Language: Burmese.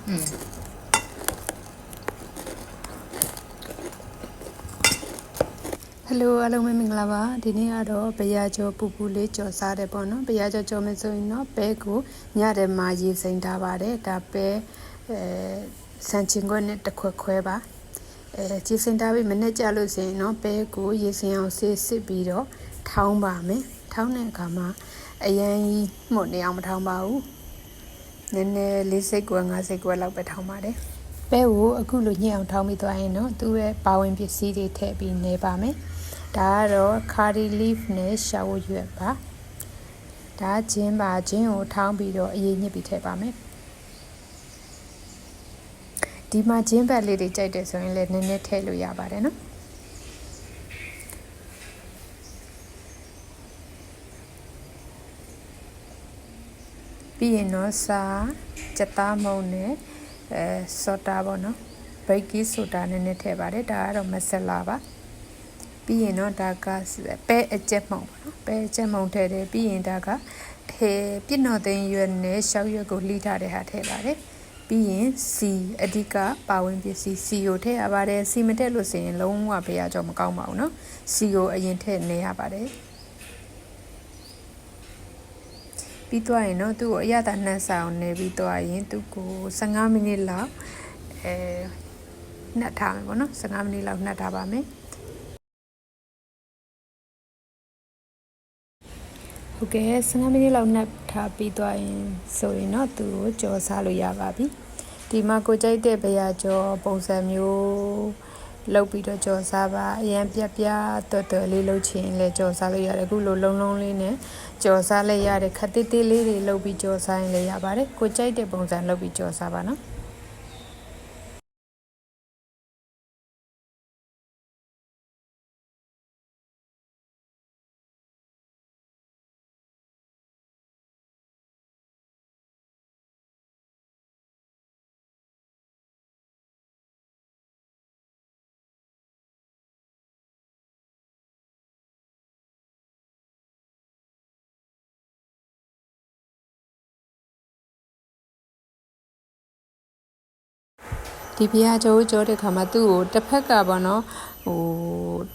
Hello အားလုံးပဲမင်္ဂလာပါဒီနေ့ကတော့ဘရာကျော်ပူပူလေးကြော်စားတယ်ပေါ့နော်ဘရာကျော်ကြော်မယ်ဆိုရင်တော့ပဲကိုညတယ်မှာရေစိမ်းထားပါတယ်ဒါပဲစံချင်းခွက်နဲ့တစ်ခွက်ခွဲပါရေစိမ်းထားပြီးမနေ့ကျလို့ဆိုရင်တော့ပဲကိုရေစိမ်းအောင်ဆေးစစ်ပြီးတော့ထောင်းပါမယ်ထောင်းတဲ့အခါမှာအရင်ကြီးမှုတ်နေအောင်မထောင်းပါဘူးနည်းနည်း၄စိတ်ကွယ်၅စိတ်ကွယ်လောက်ပဲထောင်းပါတယ်ပဲကိုအခုလိုညှိအောင်ထောင်းပြီးသွားရင်တော့သူ့ရဲ့ပါဝင်ပစ္စည်းတွေထည့်ပြီးနေပါမယ်ဒါကတော့ curry leaf နဲ့ shower ရွက်ပါဒါချင်းပါချင်းကိုထောင်းပြီးတော့အရေးညစ်ပြီးထည့်ပါမယ်ဒီမှာချင်းပတ်လေးတွေကြိုက်တယ်ဆိုရင်လည်းနည်းနည်းထည့်လို့ရပါတယ်နော်ပြီးရင်တော့စာကြက်သားမုံနဲ့ဆောတာပေါ့နော် baking soda နည်းနည်းထည့်ပါတယ်ဒါကတော့မဆလာပါပြီးရင်တော့ဒါကပဲအကျက်မှုံပေါ့နော်ပဲအကျက်မှုံထည့်တယ်ပြီးရင်ဒါကပြည့်တော်သိန်းရွက်နဲ့ရှောက်ရွက်ကိုလှီးထားတဲ့ဟာထည့်ပါတယ်ပြီးရင်စီအဓိကပါဝင်ပစ္စည်းစီကိုထည့်ရပါတယ်စီမထည့်လို့ဆိုရင်လုံးဝဘရာကျော်မကောင်းပါဘူးနော်စီကိုအရင်ထည့်နေရပါတယ်ပြီးသွားရင်တော့သူ့ကိုအရသာနှက်ဆောင်နေပြီးသွားရင်သူ့ကို15မိနစ်လောက်နှက်ထားမယ်ပေါ့နော်15မိနစ်လောက်နှက်ထားပါမယ်ဟုတ်ကဲ့15မိနစ်လောက်နှက်ထားပြီးသွားရင်ဆိုရင်တော့သူ့ကိုကြော်စားလို့ရပါပြီဒီမှာကိုကြိုက်တဲ့ဘရာကျော်ပုံစံမျိုးလုပ်ပြီးတော့ကြော်စားပါအရင်ပြပြတော်တော်လေးလုပ်ချင်လဲကြော်စားလို့ရတယ်အခုလိုလုံးလုံးလေးနဲ့ကြော်စားလဲရတယ်ခက်သေးသေးလေးတွေလုပ်ပြီးကြော်စားရင်လည်းရပါတယ်ကိုကြိုက်တဲ့ပုံစံလုပ်ပြီးကြော်စားပါနော်ဒီဘရာကျော်တဲ့ခါမှာသူ့ကိုတစ်ဖက်ကပေါ့နော်